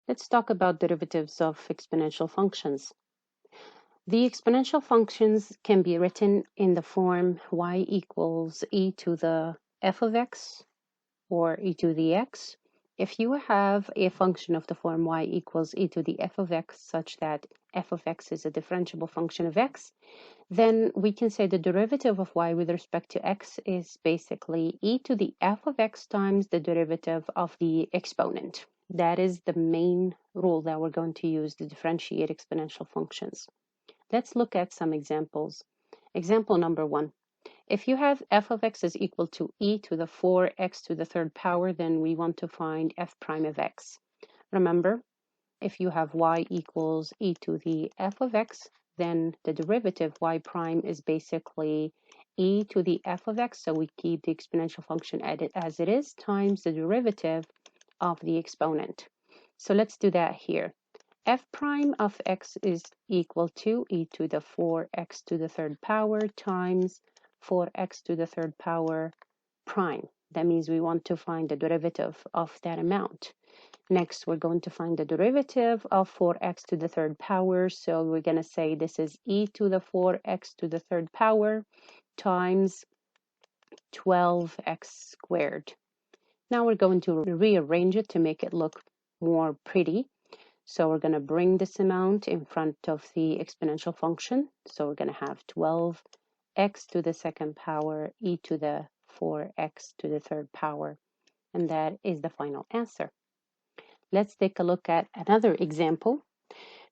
Let's talk about derivatives of exponential functions. The exponential functions can be written in the form y equals e to the f of x or e to the x. If you have a function of the form y equals e to the f of x such that f of x is a differentiable function of x, then we can say the derivative of y with respect to x is basically e to the f of x times the derivative of the exponent. That is the main rule that we're going to use to differentiate exponential functions. Let's look at some examples. Example number 1. If you have f of x is equal to e to the 4x to the third power, then we want to find f prime of x. Remember, if you have y equals e to the f of x, then the derivative y prime is basically e to the f of x, so we keep the exponential function as it is, times the derivative of the exponent. So let's do that here. F prime of x is equal to e to the 4x to the third power times 4x to the third power prime. That means we want to find the derivative of that amount. Next, we're going to find the derivative of 4x to the third power. So we're going to say this is e to the 4x to the third power times 12x squared. Now we're going to rearrange it to make it look more pretty. So we're going to bring this amount in front of the exponential function. So we're going to have 12x to the second power e to the 4x to the third power. And that is the final answer. Let's take a look at another example.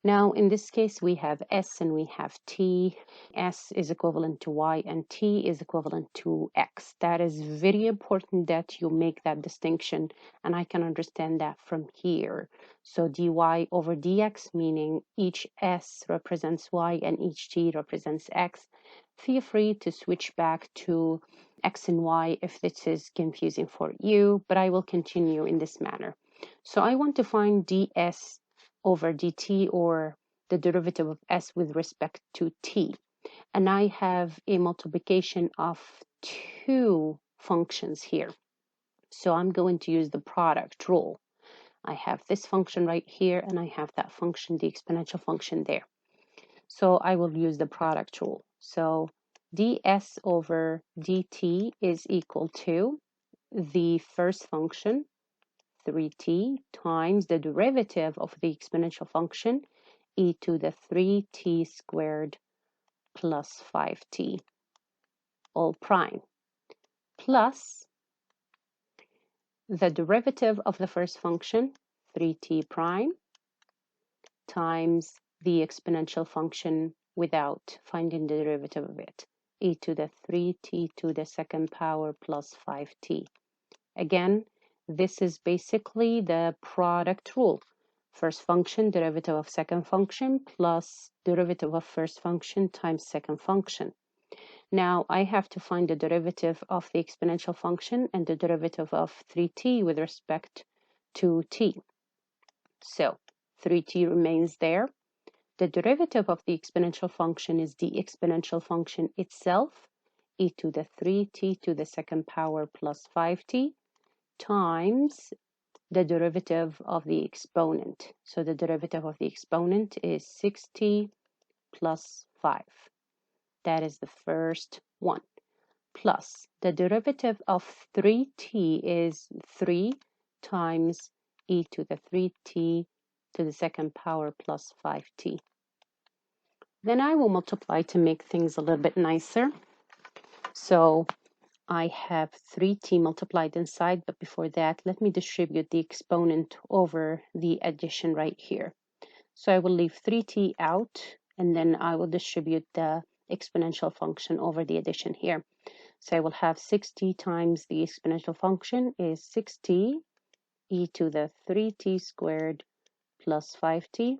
Now, in this case, we have s and we have t. S is equivalent to y and t is equivalent to x. That is very important that you make that distinction, and I can understand that from here. So dy over dx, meaning each s represents y and each t represents x. Feel free to switch back to x and y if this is confusing for you, but I will continue in this manner. So I want to find ds over dt, or the derivative of s with respect to t. And I have a multiplication of two functions here. So I'm going to use the product rule. I have this function right here, and I have that function, the exponential function there. So I will use the product rule. So ds over dt is equal to the first function, 3t, times the derivative of the exponential function, e to the 3t squared plus 5t, all prime, plus the derivative of the first function, 3t prime, times the exponential function without finding the derivative of it, e to the 3t to the second power plus 5t. Again, this is basically the product rule. First function, derivative of second function, plus derivative of first function times second function. Now I have to find the derivative of the exponential function and the derivative of 3t with respect to t. So 3t remains there. The derivative of the exponential function is the exponential function itself, e to the 3t to the second power plus 5t, times the derivative of the exponent. So the derivative of the exponent is 6t plus 5. That is the first one. Plus the derivative of 3t is 3 times e to the 3t to the second power plus 5t. Then I will multiply to make things a little bit nicer. So I have 3t multiplied inside, but before that, let me distribute the exponent over the addition right here. So I will leave 3t out, and then I will distribute the exponential function over the addition here. So I will have 6t times the exponential function is 6t e to the 3t squared plus 5t,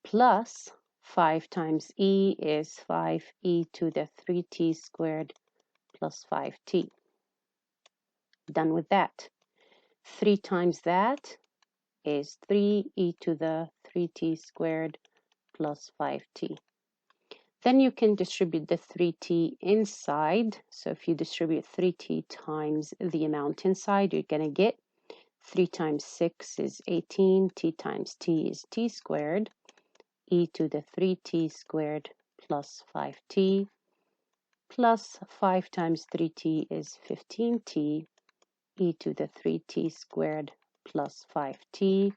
plus 5 times e is 5e to the 3t squared plus 5t. Done with that. 3 times that is 3e to the 3t squared plus 5t. Then you can distribute the 3t inside. So if you distribute 3t times the amount inside, you're going to get 3 times 6 is 18. T times t is t squared. E to the 3t squared plus 5t plus 5 times 3t is 15t. E to the 3t squared plus 5t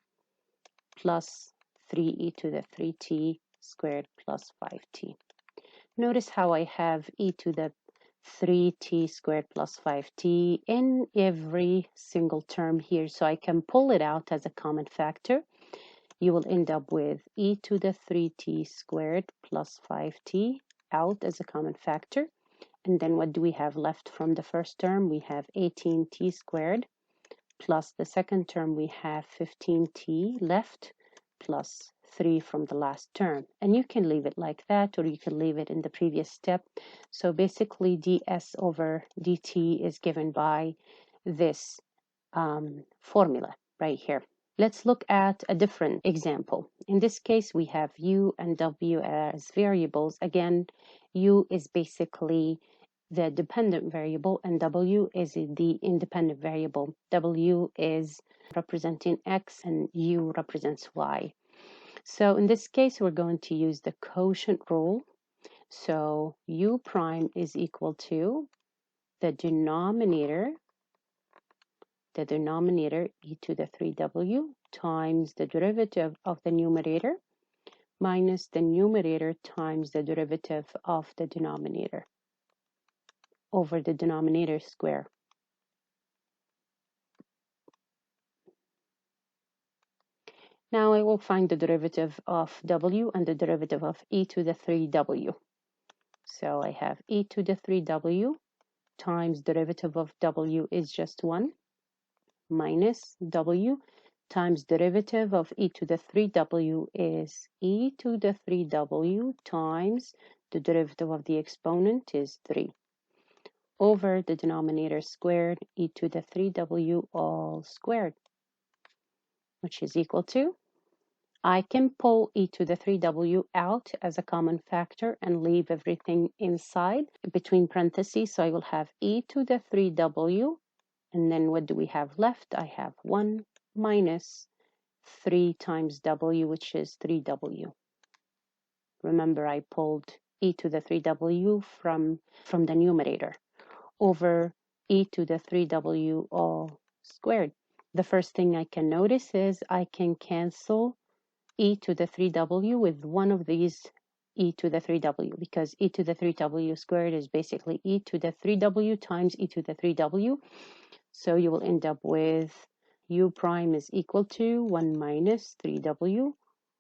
plus 3e to the 3t squared plus 5t. Notice how I have e to the 3t squared plus 5t in every single term here, so I can pull it out as a common factor. You will end up with e to the 3t squared plus 5t out as a common factor. And then what do we have left from the first term? We have 18t squared plus the second term we have 15t left plus 3 from the last term. And you can leave it like that, or you can leave it in the previous step. So basically ds over dt is given by this formula right here. Let's look at a different example. In this case, we have u and w as variables. Again, u is basically the dependent variable and w is the independent variable. W is representing x and u represents y. So in this case, we're going to use the quotient rule. So u prime is equal to the denominator e to the 3w times the derivative of the numerator minus the numerator times the derivative of the denominator over the denominator square. Now I will find the derivative of w and the derivative of e to the 3w. So I have e to the 3w times derivative of w is just 1 minus w times derivative of e to the 3w is e to the 3w times the derivative of the exponent is 3 over the denominator squared e to the 3w all squared, which is equal to, I can pull e to the 3w out as a common factor and leave everything inside between parentheses. So I will have e to the 3w, and then what do we have left? I have 1 minus 3 times w, which is 3w. Remember, I pulled e to the 3w from the numerator over e to the 3w all squared. The first thing I can notice is I can cancel e to the 3w with one of these e to the 3w, because e to the 3w squared is basically e to the 3w times e to the 3w. So you will end up with u prime is equal to 1 minus 3w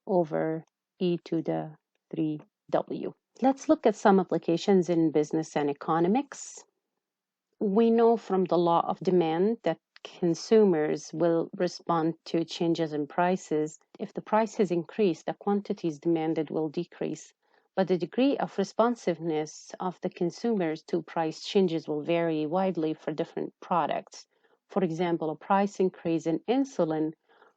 over e to the 3w. Let's look at some applications in business and economics. We know from the law of demand that consumers will respond to changes in prices. If the prices increase, the quantities demanded will decrease. But the degree of responsiveness of the consumers to price changes will vary widely for different products. For example, a price increase in insulin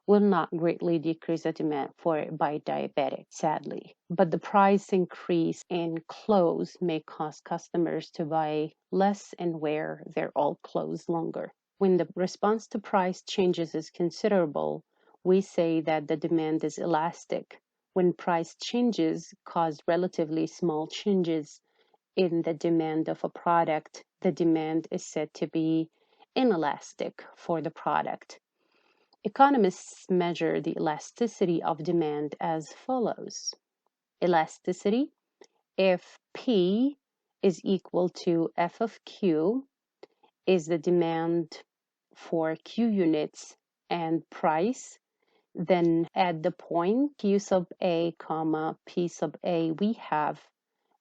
will not greatly decrease the demand for it by diabetics, sadly. But the price increase in clothes may cause customers to buy less and wear their old clothes longer. When the response to price changes is considerable, we say that the demand is elastic. When price changes cause relatively small changes in the demand of a product, the demand is said to be inelastic for the product. Economists measure the elasticity of demand as follows. Elasticity, if P is equal to F of Q, is the demand for Q units and price, then at the point Q sub A, comma, P sub A, we have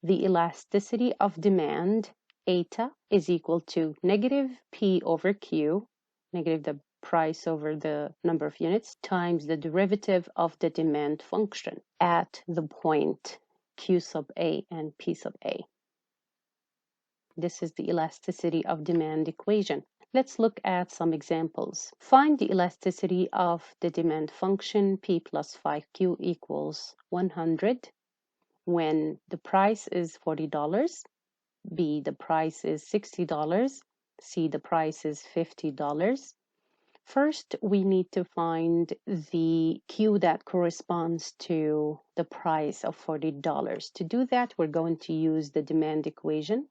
the elasticity of demand, eta, is equal to negative P over Q, negative the price over the number of units, times the derivative of the demand function at the point Q sub A and P sub A. This is the elasticity of demand equation. Let's look at some examples. Find the elasticity of the demand function P plus 5Q equals 100 when the price is $40, B, the price is $60, C, the price is $50, First, we need to find the Q that corresponds to the price of $40. To do that, we're going to use the demand equation.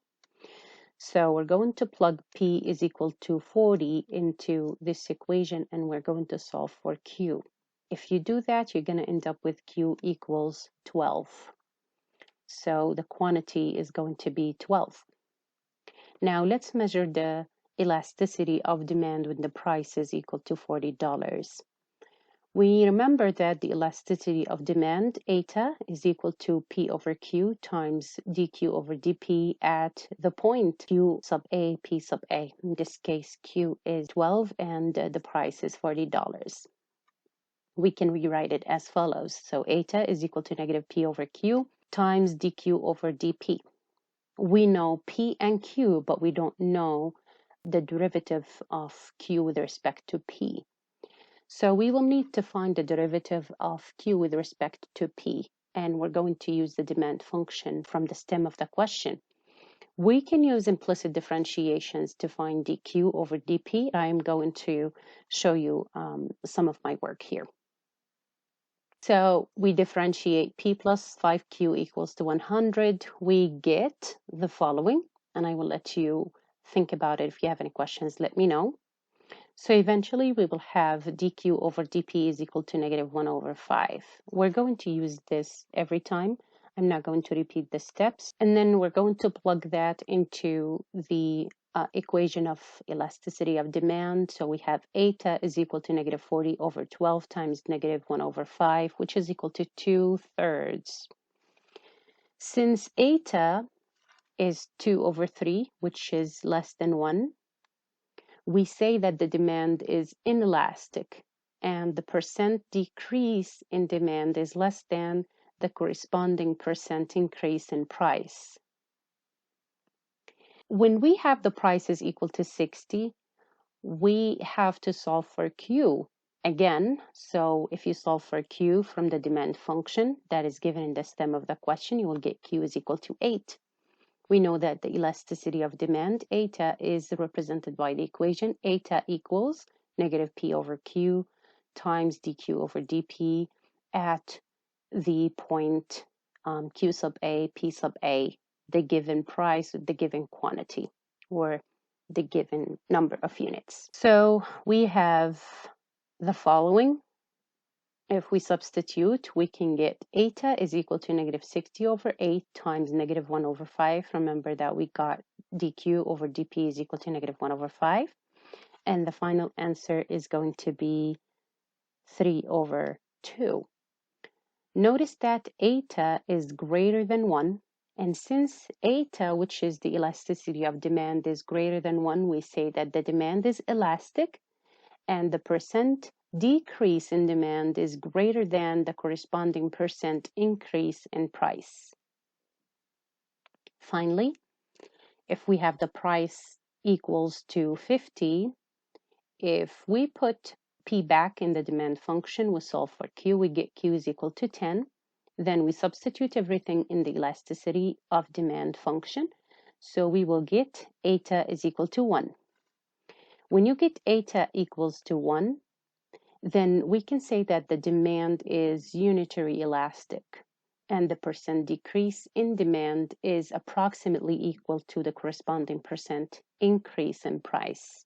So we're going to plug P is equal to 40 into this equation, and we're going to solve for Q. If you do that, you're going to end up with Q equals 12. So the quantity is going to be 12. Now let's measure the elasticity of demand when the price is equal to $40. We remember that the elasticity of demand, eta, is equal to P over Q times dQ over dP at the point Q sub A, P sub A. In this case, Q is 12 and the price is $40. We can rewrite it as follows. So eta is equal to negative P over Q times dQ over dP. We know P and Q, but we don't know the derivative of Q with respect to P. So we will need to find the derivative of Q with respect to P, and we're going to use the demand function from the stem of the question. We can use implicit differentiations to find dQ over dP. I'm going to show you some of my work here. So we differentiate P plus 5Q equals to 100. We get the following, and I will let you think about it. If you have any questions, let me know. So eventually we will have dQ over dP is equal to negative 1 over 5. We're going to use this every time. I'm not going to repeat the steps. And then we're going to plug that into the equation of elasticity of demand. So we have eta is equal to negative 40 over 12 times negative 1 over 5, which is equal to 2/3. Since eta is 2 over 3, which is less than 1, we say that the demand is inelastic and the percent decrease in demand is less than the corresponding percent increase in price. When we have the prices equal to 60, we have to solve for Q again. So if you solve for Q from the demand function that is given in the stem of the question, you will get Q is equal to 8. We know that the elasticity of demand, eta, is represented by the equation. Eta equals negative P over Q times dQ over dP at the point Q sub A, P sub A, the given price, the given quantity, or the given number of units. So we have the following. If we substitute, we can get eta is equal to negative 60 over 8 times negative 1 over 5. Remember that we got dQ over dP is equal to negative 1 over 5. And the final answer is going to be 3 over 2. Notice that eta is greater than 1. And since eta, which is the elasticity of demand, is greater than 1, we say that the demand is elastic and the percent decrease in demand is greater than the corresponding percent increase in price. Finally, if we have the price equals to 50, if we put P back in the demand function, we solve for Q, we get Q is equal to 10. Then we substitute everything in the elasticity of demand function. So we will get eta is equal to 1. When you get eta equals to 1, then we can say that the demand is unitary elastic and the percent decrease in demand is approximately equal to the corresponding percent increase in price.